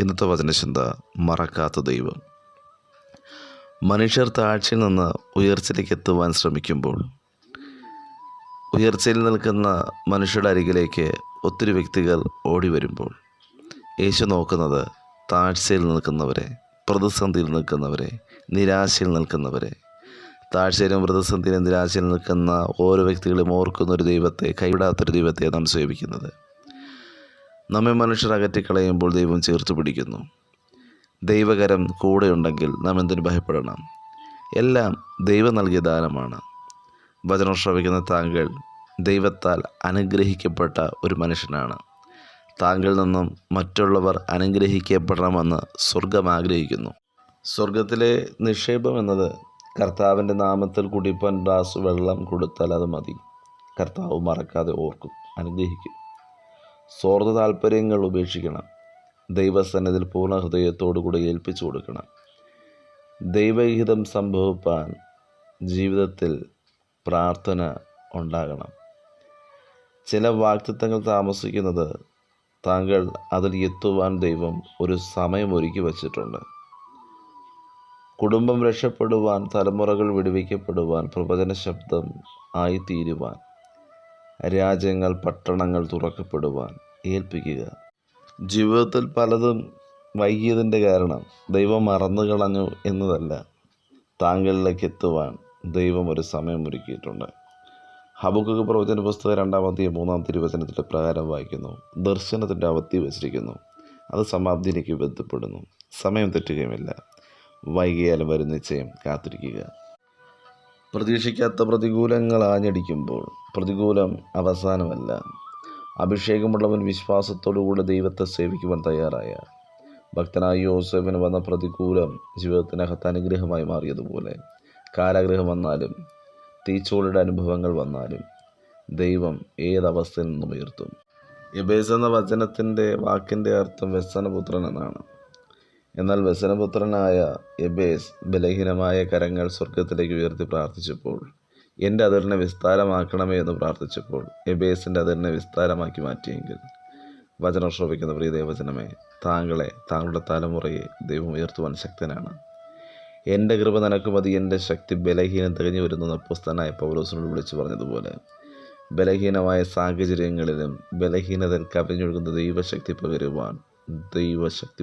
ഇന്നത്തെ വചനചിന്ത മറക്കാത്ത ദൈവം. മനുഷ്യർ താഴ്ചയിൽ നിന്ന് ഉയർച്ചയിലേക്ക് എത്തുവാൻ ശ്രമിക്കുമ്പോൾ, ഉയർച്ചയിൽ നിൽക്കുന്ന മനുഷ്യരുടെ അരികിലേക്ക് ഒത്തിരി വ്യക്തികൾ ഓടി വരുമ്പോൾ, യേശു നോക്കുന്നത് താഴ്ചയിൽ നിൽക്കുന്നവരെ, പ്രതിസന്ധിയിൽ നിൽക്കുന്നവരെ, നിരാശയിൽ നിൽക്കുന്നവരെ. താഴ്ചയിലും പ്രതിസന്ധിയിലും നിരാശയിൽ നിൽക്കുന്ന ഓരോ വ്യക്തികളെയും ഓർക്കുന്നൊരു ദൈവത്തെ, കൈവിടാത്തൊരു ദൈവത്തെ നാം സേവിക്കുന്നത്. നമ്മെ മനുഷ്യർ അകറ്റിക്കളയുമ്പോൾ ദൈവം ചേർത്ത് പിടിക്കുന്നു. ദൈവകരം കൂടെയുണ്ടെങ്കിൽ നാം എന്തിനു ഭയപ്പെടണം? എല്ലാം ദൈവം നൽകിയ ദാനമാണ്. വചനം ശ്രവിക്കുന്ന താങ്കൾ ദൈവത്താൽ അനുഗ്രഹിക്കപ്പെട്ട ഒരു മനുഷ്യനാണ്. താങ്കളിൽ നിന്നും മറ്റുള്ളവർ അനുഗ്രഹിക്കപ്പെടണമെന്ന് സ്വർഗം ആഗ്രഹിക്കുന്നു. സ്വർഗത്തിലെ നിക്ഷേപം എന്നത് കർത്താവിൻ്റെ നാമത്തിൽ കുടിപ്പാൻ ഗ്ലാസ് വെള്ളം കൊടുത്താൽ അത് മതി. കർത്താവ് മറക്കാതെ ഓർക്കും, അനുഗ്രഹിക്കും. സ്വാർത്ഥ താല്പര്യങ്ങൾ ഉപേക്ഷിക്കണം. ദൈവസന്നിധിയിൽ പൂർണ്ണ ഹൃദയത്തോടുകൂടി ഏൽപ്പിച്ചു കൊടുക്കണം. ദൈവഹിതം സംഭവിപ്പാൻ ജീവിതത്തിൽ പ്രാർത്ഥന ഉണ്ടാകണം. ചില വാഗ്ദത്തങ്ങൾ താമസിക്കുന്നത് താങ്കൾ അതിൽ എത്തുവാൻ ദൈവം ഒരു സമയം ഒരുക്കി വച്ചിട്ടുണ്ട്. കുടുംബം രക്ഷപ്പെടുവാൻ, തലമുറകൾ വിടുവിക്കപ്പെടുവാൻ, പ്രവചന ശബ്ദം ആയിത്തീരുവാൻ, രാജ്യങ്ങൾ, പട്ടണങ്ങൾ തുറക്കപ്പെടുവാൻ ഏൽപ്പിക്കുക. ജീവിതത്തിൽ പലതും വൈകിയതിൻ്റെ കാരണം ദൈവം മറന്നു കളഞ്ഞു എന്നതല്ല, താങ്കളിലേക്ക് എത്തുവാൻ ദൈവം ഒരു സമയം ഒരുക്കിയിട്ടുണ്ട്. ഹബക്കൂക്ക് പ്രവചന പുസ്തകം 2-ാം അധ്യായം 3-ാം തിരുവചനത്തിൻ്റെ പ്രകാരം വായിക്കുന്നു, ദർശനത്തിൻ്റെ അവധി വച്ചിരിക്കുന്നു, അത് സമാപ്തിയിലേക്ക് ബന്ധപ്പെടുന്നു, സമയം തെറ്റുകയുമില്ല, വൈകിയാലും വരും നിശ്ചയം കാത്തിരിക്കുക. പ്രതീക്ഷിക്കാത്ത പ്രതികൂലങ്ങൾ ആഞ്ഞടിക്കുമ്പോൾ പ്രതികൂലം അവസാനമല്ല. അഭിഷേകമുള്ളവൻ വിശ്വാസത്തോടുകൂടി ദൈവത്തെ സേവിക്കുവാൻ തയ്യാറായ ഭക്തനായ യോസേഫിന് വന്ന പ്രതികൂലം ജീവിതത്തിനകത്ത് അനുഗ്രഹമായി മാറിയതുപോലെ, കാരാഗ്രഹം വന്നാലും തീച്ചൂളയുടെ അനുഭവങ്ങൾ വന്നാലും ദൈവം ഏതവസ്ഥയിൽ നിന്നും ഉയർത്തും. എബേസ് എന്ന വചനത്തിൻ്റെ വാക്കിൻ്റെ അർത്ഥം വ്യസനപുത്രൻ എന്നാണ്. എന്നാൽ വ്യസനപുത്രനായ എബേസ് ബലഹീനമായ കരങ്ങൾ സ്വർഗത്തിലേക്ക് ഉയർത്തി പ്രാർത്ഥിച്ചപ്പോൾ, എൻ്റെ അതിരിനെ വിസ്താരമാക്കണമേ എന്ന് പ്രാർത്ഥിച്ചപ്പോൾ എബേസിൻ്റെ അതിരിനെ വിസ്താരമാക്കി മാറ്റിയെങ്കിൽ, വചനം ശ്രവിക്കുന്ന പ്രിയ ദൈവജനമേ, താങ്കളെ, താങ്കളുടെ തലമുറയെ ദൈവം ഉയർത്തുവാൻ ശക്തനാണ്. എൻ്റെ കൃപ നിനക്ക് മതി, എൻ്റെ ശക്തി ബലഹീനം തികഞ്ഞു വരുന്ന അപ്പോസ്തലനായ പൗലോസിനോട് വിളിച്ചു പറഞ്ഞതുപോലെ, ബലഹീനമായ സാഹചര്യങ്ങളിലും ബലഹീനതയിൽ കവിഞ്ഞൊഴുകുന്ന ദൈവശക്തി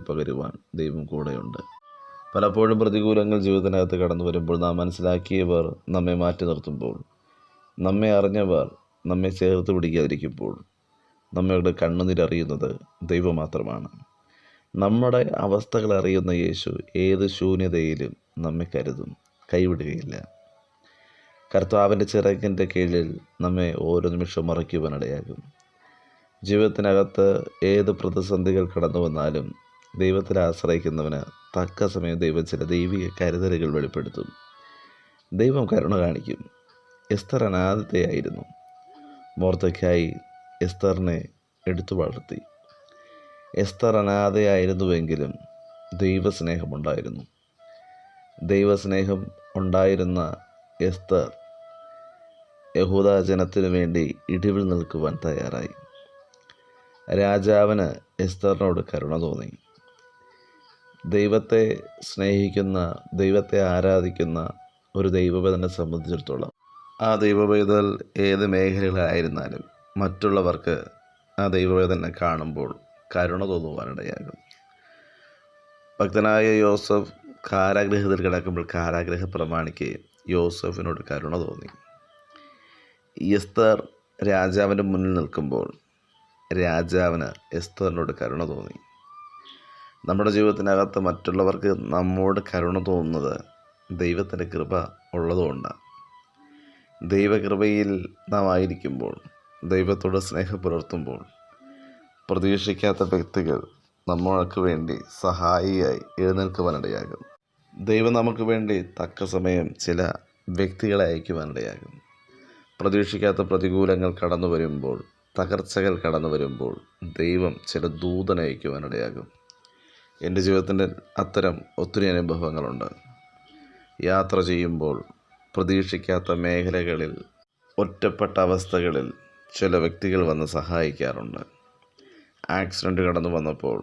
പകരുവാൻ ദൈവം കൂടെയുണ്ട്. പലപ്പോഴും പ്രതികൂലങ്ങൾ ജീവിതത്തിനകത്ത് കടന്നു വരുമ്പോൾ, നാം മനസ്സിലാക്കിയവർ നമ്മെ മാറ്റി നിർത്തുമ്പോൾ, നമ്മെ അറിഞ്ഞവർ നമ്മെ ചേർത്ത് പിടിക്കാതിരിക്കുമ്പോൾ, നമ്മളുടെ കണ്ണുനീരറിയുന്നത് ദൈവം മാത്രമാണ്. നമ്മുടെ അവസ്ഥകൾ അറിയുന്ന യേശു ഏത് ശൂന്യതയിലും നമ്മെ കരുതും, കൈവിടുകയില്ല. കർത്താവിൻ്റെ ചിറകിൻ്റെ കീഴിൽ നമ്മെ ഓരോ നിമിഷവും മറയ്ക്കുവാനിടയാകും. ജീവിതത്തിനകത്ത് ഏത് പ്രതിസന്ധികൾ കടന്നു വന്നാലും ദൈവത്തിൽ ആശ്രയിക്കുന്നവന് തക്ക സമയം ദൈവം ചില ദൈവിക കരുതലുകൾ വെളിപ്പെടുത്തും. ദൈവം കരുണ കാണിക്കും. എസ്തർ അനാഥയായിരുന്നു. മൊർദെഖായി എസ്തറിനെ എടുത്തു വളർത്തി. എസ്തർ അനാഥയായിരുന്നുവെങ്കിലും ദൈവസ്നേഹമുണ്ടായിരുന്നു. ദൈവസ്നേഹം ഉണ്ടായിരുന്ന എസ്തർ യഹൂദ ജനത്തിനു വേണ്ടി ഇടിവിൽ നിൽക്കുവാൻ തയ്യാറായി. രാജാവിന് എസ്തറിനോട് കരുണ തോന്നി. ദൈവത്തെ സ്നേഹിക്കുന്ന, ദൈവത്തെ ആരാധിക്കുന്ന ഒരു ദൈവവേദനെ സംബന്ധിച്ചിടത്തോളം, ആ ദൈവവേദൽ ഏത് മേഖലകളായിരുന്നാലും മറ്റുള്ളവർക്ക് ആ ദൈവവേദനെ കാണുമ്പോൾ കരുണ തോന്നുവാനിടയാകും. ഭക്തനായ യോസഫ് കാരാഗ്രഹത്തിൽ കിടക്കുമ്പോൾ കാരാഗ്രഹ പ്രമാണിക്ക് യോസഫിനോട് കരുണ തോന്നി. എസ്തർ രാജാവിൻ്റെ മുന്നിൽ നിൽക്കുമ്പോൾ രാജാവിന് എസ്തറിനോട് കരുണ തോന്നി. നമ്മുടെ ജീവിതത്തിനകത്ത് മറ്റുള്ളവർക്ക് നമ്മോട് കരുണ തോന്നുന്നത് ദൈവത്തിൻ്റെ കൃപ ഉള്ളതുകൊണ്ടാണ്. ദൈവകൃപയിൽ നാം ആയിരിക്കുമ്പോൾ, ദൈവത്തോട് സ്നേഹം പുലർത്തുമ്പോൾ, പ്രതീക്ഷിക്കാത്ത വ്യക്തികൾ നമ്മൾക്ക് വേണ്ടി സഹായിയായി എഴുന്നേൽക്കുവാനിടയാകും. ദൈവം നമുക്ക് വേണ്ടി തക്ക സമയം ചില വ്യക്തികളെ അയക്കുവാനിടയാകും. പ്രതീക്ഷിക്കാത്ത പ്രതികൂലങ്ങൾ കടന്നു വരുമ്പോൾ, തകർച്ചകൾ കടന്നു വരുമ്പോൾ ദൈവം ചില ദൂതനെ അയക്കുവാനിടയാകും. എൻ്റെ ജീവിതത്തിൻ്റെ അത്തരം ഒത്തിരി അനുഭവങ്ങളുണ്ട്. യാത്ര ചെയ്യുമ്പോൾ പ്രതീക്ഷിക്കാത്ത മേഖലകളിൽ, ഒറ്റപ്പെട്ട അവസ്ഥകളിൽ ചില വ്യക്തികൾ വന്ന് സഹായിക്കാറുണ്ട്. ആക്സിഡൻറ്റ് കടന്നു വന്നപ്പോൾ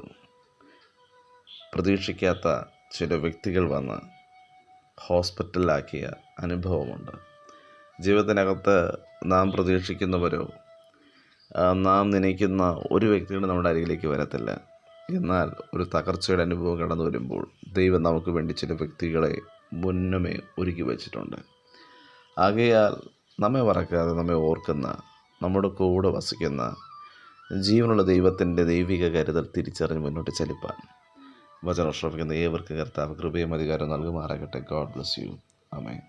പ്രതീക്ഷിക്കാത്ത ചില വ്യക്തികൾ വന്ന് ഹോസ്പിറ്റലിലാക്കിയ അനുഭവമുണ്ട്. ജീവിതത്തിനകത്ത് നാം പ്രതീക്ഷിക്കുന്നവരോ നാം നനയ്ക്കുന്ന ഒരു വ്യക്തികളും നമ്മുടെ അരികിലേക്ക് വരത്തില്ല. എന്നാൽ ഒരു തകർച്ചയുടെ അനുഭവം കടന്നു വരുമ്പോൾ ദൈവം നമുക്ക് വേണ്ടി ചില വ്യക്തികളെ മുന്നമേ ഒരുക്കി വച്ചിട്ടുണ്ട്. ആകയാൽ നമ്മെ മറക്കാതെ നമ്മെ ഓർക്കുന്ന, നമ്മുടെ കൂടെ വസിക്കുന്ന ജീവനുള്ള ദൈവത്തിൻ്റെ ദൈവിക കരുതൽ തിരിച്ചറിഞ്ഞ് മുന്നോട്ട് ചലിപ്പാൻ വചനം ശ്രമിക്കുന്ന ഏവർക്കും കർത്താവ് കൃപയും അധികാരം നൽകുമാറാകട്ടെ. God bless you. ആമേൻ.